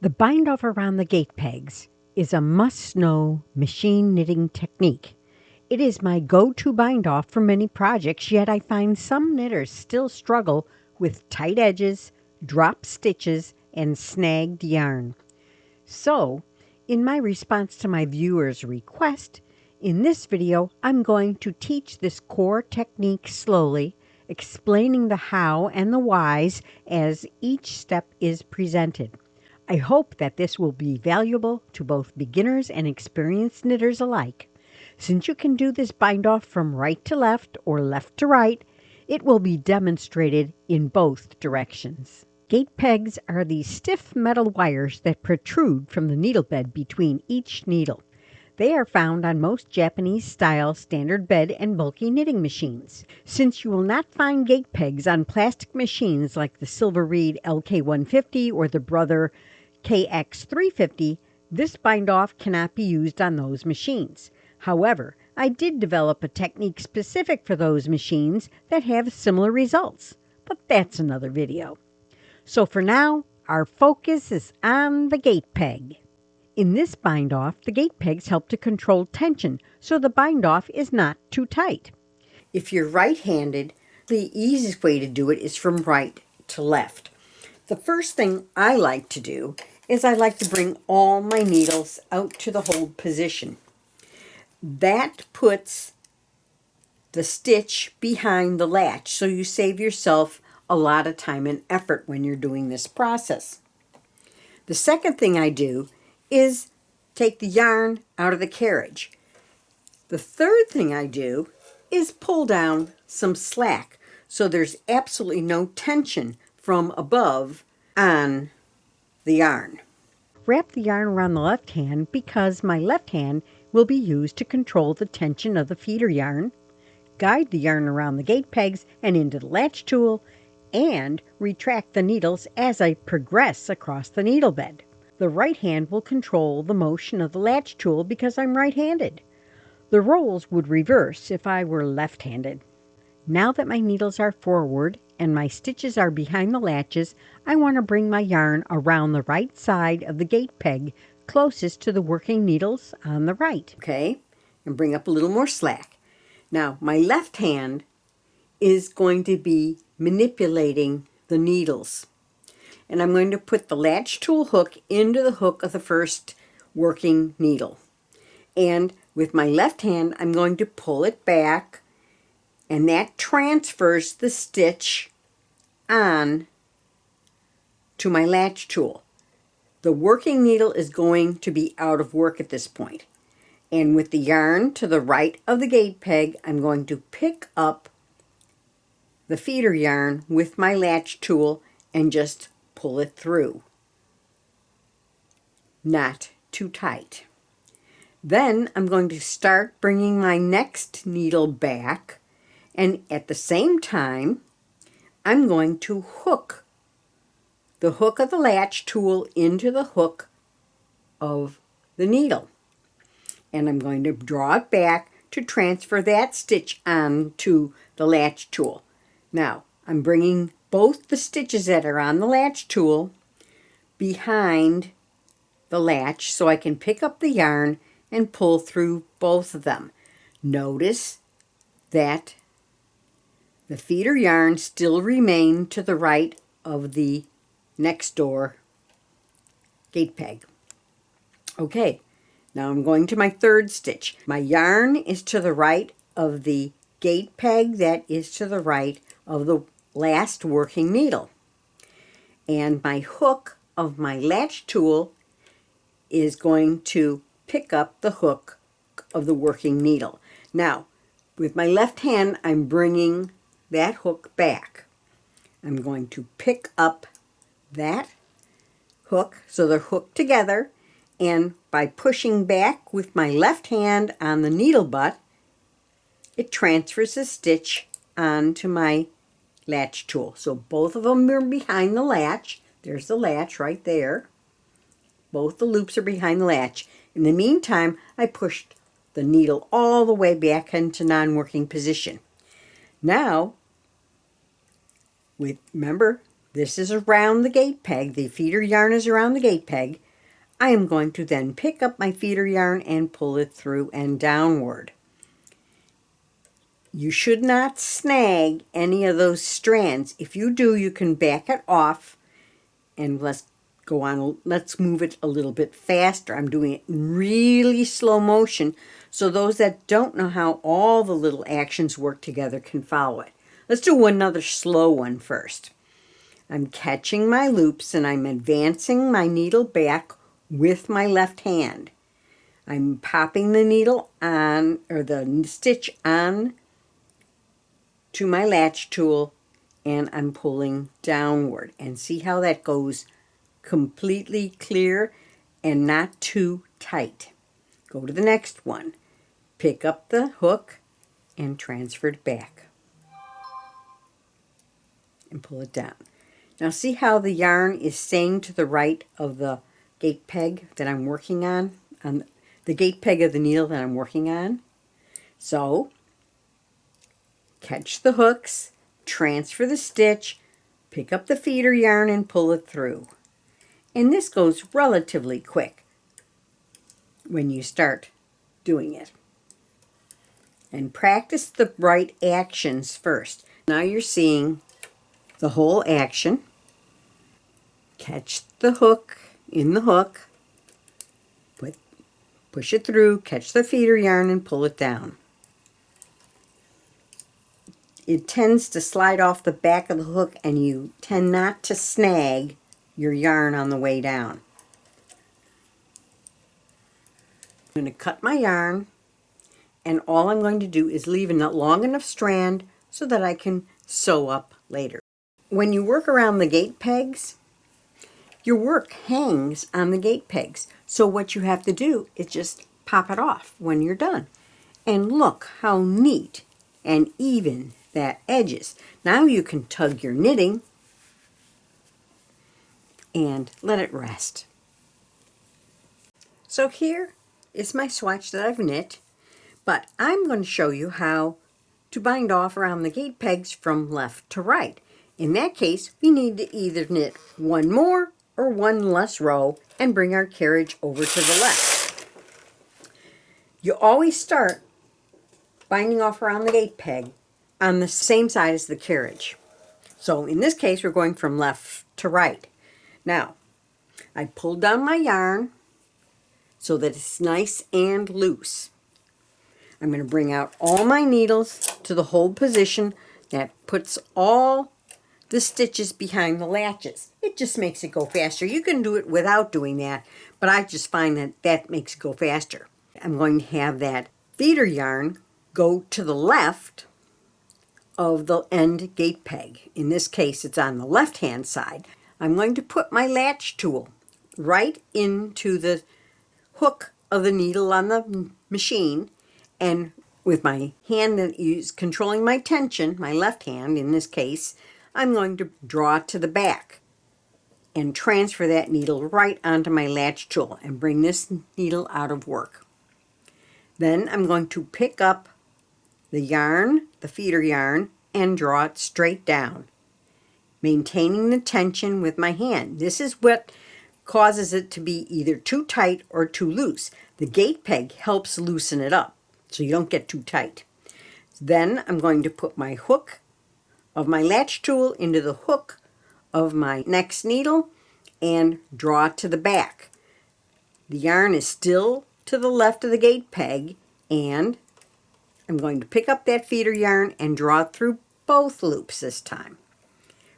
The bind-off around the gate pegs is a must-know machine knitting technique. It is my go-to bind-off for many projects, yet I find some knitters still struggle with tight edges, drop stitches, and snagged yarn. So, in my response to my viewers' request, in this video I'm going to teach this core technique slowly, explaining the how and the whys as each step is presented. I hope that this will be valuable to both beginners and experienced knitters alike. Since you can do this bind-off from right to left or left to right, it will be demonstrated in both directions. Gate pegs are these stiff metal wires that protrude from the needle bed between each needle. They are found on most Japanese-style standard bed and bulky knitting machines. Since you will not find gate pegs on plastic machines like the Silver Reed LK150 or the Brother KX350, this bind-off cannot be used on those machines. However, I did develop a technique specific for those machines that have similar results, but that's another video. So for now, our focus is on the gate peg. In this bind-off, the gate pegs help to control tension, so the bind-off is not too tight. If you're right-handed, the easiest way to do it is from right to left. The first thing I like to do is I like to bring all my needles out to the hold position. That puts the stitch behind the latch, so you save yourself a lot of time and effort when you're doing this process. The second thing I do is take the yarn out of the carriage. The third thing I do is pull down some slack so there's absolutely no tension from above on the yarn. Wrap the yarn around the left hand because my left hand will be used to control the tension of the feeder yarn, guide the yarn around the gate pegs and into the latch tool, and retract the needles as I progress across the needle bed. The right hand will control the motion of the latch tool because I'm right-handed. The roles would reverse if I were left-handed. Now that my needles are forward and my stitches are behind the latches, I want to bring my yarn around the right side of the gate peg closest to the working needles on the right. Okay, and bring up a little more slack. Now, my left hand is going to be manipulating the needles. And I'm going to put the latch tool hook into the hook of the first working needle. And with my left hand, I'm going to pull it back, and that transfers the stitch on to my latch tool. The working needle is going to be out of work at this point. And with the yarn to the right of the gate peg, I'm going to pick up the feeder yarn with my latch tool and just pull it through. Not too tight. Then I'm going to start bringing my next needle back, and at the same time I'm going to hook the hook of the latch tool into the hook of the needle. And I'm going to draw it back to transfer that stitch onto the latch tool. Now, I'm bringing both the stitches that are on the latch tool behind the latch so I can pick up the yarn and pull through both of them. Notice that the feeder yarn still remain to the right of the next door gate peg. Okay, now I'm going to my third stitch. My yarn is to the right of the gate peg that is to the right of the last working needle. And my hook of my latch tool is going to pick up the hook of the working needle. Now, with my left hand, I'm bringing that hook back. I'm going to pick up that hook, so they're hooked together, and by pushing back with my left hand on the needle butt, it transfers the stitch onto my latch tool. So both of them are behind the latch. There's the latch right there. Both the loops are behind the latch. In the meantime, I pushed the needle all the way back into non-working position. Now, remember, This is around the gate peg. The feeder yarn is around the gate peg. I am going to then pick up my feeder yarn and pull it through and downward. You should not snag any of those strands. If you do, you can back it off, and let's go on. Let's move it a little bit faster. I'm doing it in really slow motion, so those that don't know how all the little actions work together can follow it. Let's do another slow one first. I'm catching my loops and I'm advancing my needle back with my left hand. I'm popping the needle on, or the stitch on to my latch tool, and I'm pulling downward. And see how that goes completely clear and not too tight. Go to the next one. Pick up the hook and transfer it back. And pull it down. Now see how the yarn is staying to the right of the gate peg that I'm working on the gate peg of the needle that I'm working on? So, catch the hooks, transfer the stitch, pick up the feeder yarn and pull it through. And this goes relatively quick when you start doing it. And practice the right actions first. Now you're seeing the whole action. Catch the hook in the hook, push it through, catch the feeder yarn and pull it down. It tends to slide off the back of the hook and you tend not to snag your yarn on the way down. I'm going to cut my yarn, and all I'm going to do is leave a long enough strand so that I can sew up later. When you work around the gate pegs, your work hangs on the gate pegs. So what you have to do is just pop it off when you're done. And look how neat and even that edge is. Now you can tug your knitting and let it rest. So here is my swatch that I've knit, but I'm going to show you how to bind off around the gate pegs from left to right. In that case, we need to either knit one more or one less row and bring our carriage over to the left. You always start binding off around the gate peg on the same side as the carriage. So in this case, we're going from left to right. Now, I pulled down my yarn so that it's nice and loose. I'm going to bring out all my needles to the hold position that puts all the stitches behind the latches. It just makes it go faster. You can do it without doing that, but I just find that that makes it go faster. I'm going to have that feeder yarn go to the left of the end gate peg. In this case, it's on the left-hand side. I'm going to put my latch tool right into the hook of the needle on the machine, and with my hand that is controlling my tension, my left hand in this case, I'm going to draw to the back and transfer that needle right onto my latch tool and bring this needle out of work. Then I'm going to pick up the yarn, the feeder yarn, and draw it straight down, maintaining the tension with my hand. This is what causes it to be either too tight or too loose. The gate peg helps loosen it up so you don't get too tight. Then I'm going to put my hook of my latch tool into the hook of my next needle and draw to the back. The yarn is still to the left of the gate peg, and I'm going to pick up that feeder yarn and draw it through both loops this time.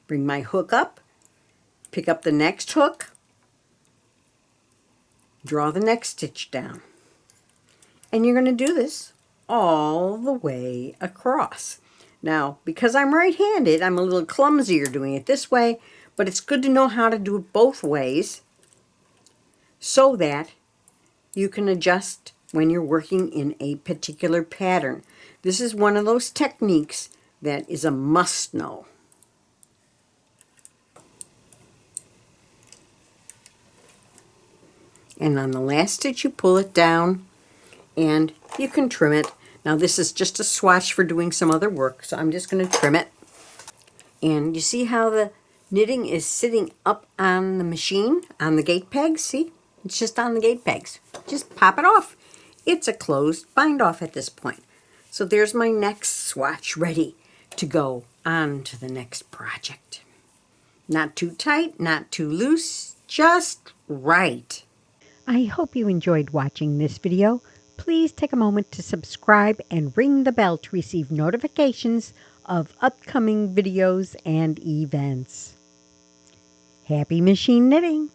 Bring my hook up, pick up the next hook, draw the next stitch down. And you're going to do this all the way across. Now, because I'm right-handed, I'm a little clumsier doing it this way, but it's good to know how to do it both ways so that you can adjust when you're working in a particular pattern. This is one of those techniques that is a must-know. And on the last stitch, you pull it down and you can trim it. Now this is just a swatch for doing some other work, so I'm just going to trim it. And you see how the Knitting is sitting up on the machine, on the gate pegs. See, it's just on the gate pegs. Just pop it off. It's a closed bind off at this point. So there's my next swatch ready to go on to the next project. Not too tight, not too loose, just right. I hope you enjoyed watching this video. Please take a moment to subscribe and ring the bell to receive notifications of upcoming videos and events. Happy machine knitting!